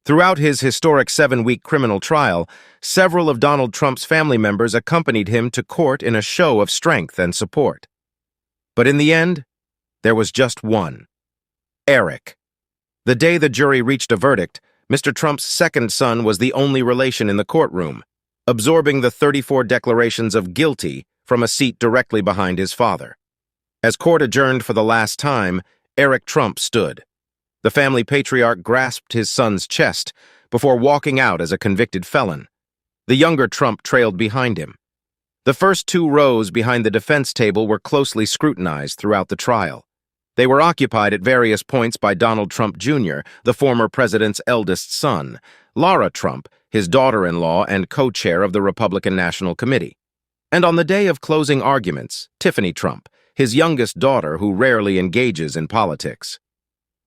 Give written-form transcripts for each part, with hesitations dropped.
Throughout his historic 7-week criminal trial, several of Donald Trump's family members accompanied him to court in a show of strength and support. But in the end, there was just one: Eric. The day the jury reached a verdict, Mr. Trump's second son was the only relation in the courtroom, absorbing the 34 declarations of guilty from a seat directly behind his father. As court adjourned for the last time, Eric Trump stood. The family patriarch grasped his son's chest before walking out as a convicted felon. The younger Trump trailed behind him. The first 2 rows behind the defense table were closely scrutinized throughout the trial. They were occupied at various points by Donald Trump Jr., the former president's eldest son, Laura Trump, his daughter-in-law and co-chair of the Republican National Committee, and on the day of closing arguments, Tiffany Trump, his youngest daughter who rarely engages in politics.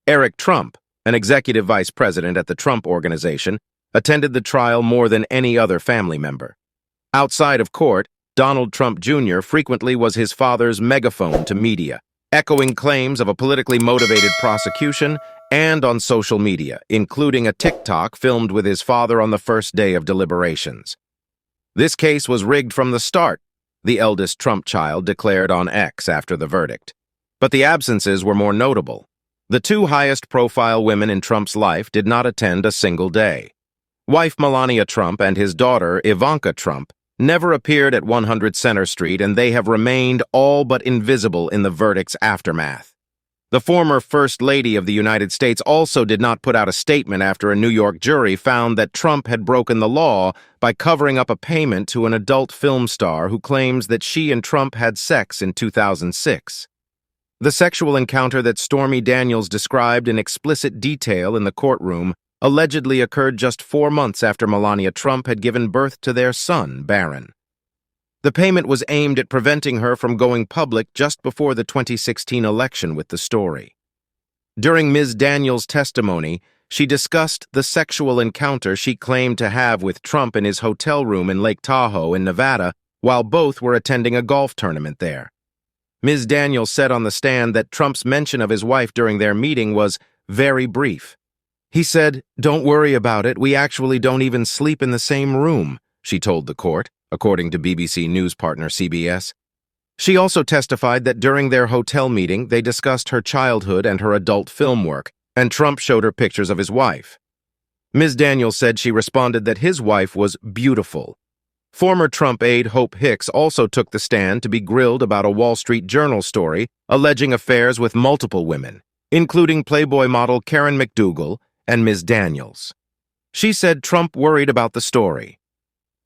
Eric Trump, an executive vice president at the Trump Organization, attended the trial more than any other family member. Outside of court, Donald Trump Jr. frequently was his father's megaphone to media, echoing claims of a politically motivated prosecution, and on social media, including a TikTok filmed with his father on the first day of deliberations. "This case was rigged from the start," the eldest Trump child declared on X after the verdict. But the absences were more notable. The 2 highest-profile women in Trump's life did not attend a single day. Wife Melania Trump and his daughter, Ivanka Trump, never appeared at 100 Center Street, and they have remained all but invisible in the verdict's aftermath. The former First Lady of the United States also did not put out a statement after a New York jury found that Trump had broken the law by covering up a payment to an adult film star who claims that she and Trump had sex in 2006. The sexual encounter that Stormy Daniels described in explicit detail in the courtroom allegedly occurred just 4 months after Melania Trump had given birth to their son, Barron. The payment was aimed at preventing her from going public just before the 2016 election with the story. During Ms. Daniels' testimony, she discussed the sexual encounter she claimed to have with Trump in his hotel room in Lake Tahoe in Nevada while both were attending a golf tournament there. Ms. Daniels said on the stand that Trump's mention of his wife during their meeting was very brief. "He said, 'Don't worry about it, we actually don't even sleep in the same room,'" she told the court, according to BBC News partner CBS. She also testified that during their hotel meeting, they discussed her childhood and her adult film work, and Trump showed her pictures of his wife. Ms. Daniels said she responded that his wife was beautiful. Former Trump aide Hope Hicks also took the stand to be grilled about a Wall Street Journal story alleging affairs with multiple women, including Playboy model Karen McDougal and Ms. Daniels. She said Trump worried about the story.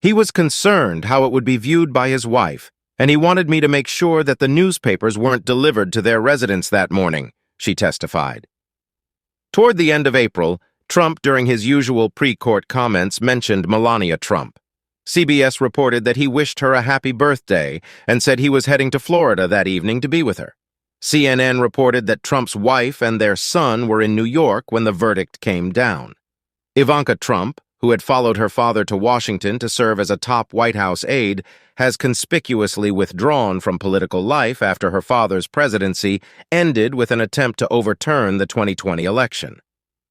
"He was concerned how it would be viewed by his wife, and he wanted me to make sure that the newspapers weren't delivered to their residence that morning," she testified. Toward the end of April, Trump, during his usual pre-court comments, mentioned Melania Trump. CBS reported that he wished her a happy birthday and said he was heading to Florida that evening to be with her. CNN reported that Trump's wife and their son were in New York when the verdict came down. Ivanka Trump, who had followed her father to Washington to serve as a top White House aide, has conspicuously withdrawn from political life after her father's presidency ended with an attempt to overturn the 2020 election.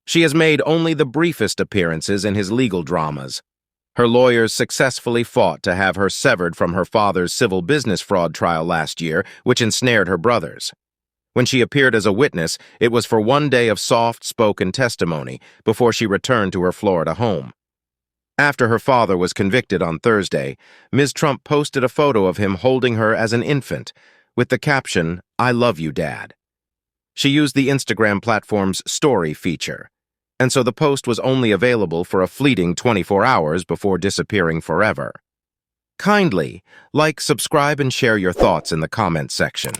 She has made only the briefest appearances in his legal dramas. Her lawyers successfully fought to have her severed from her father's civil business fraud trial last year, which ensnared her brothers. When she appeared as a witness, it was for 1 day of soft-spoken testimony before she returned to her Florida home. After her father was convicted on Thursday, Ms. Trump posted a photo of him holding her as an infant, with the caption, "I love you, Dad." She used the Instagram platform's story feature, and so the post was only available for a fleeting 24 hours before disappearing forever. Kindly like, subscribe, and share your thoughts in the comments section.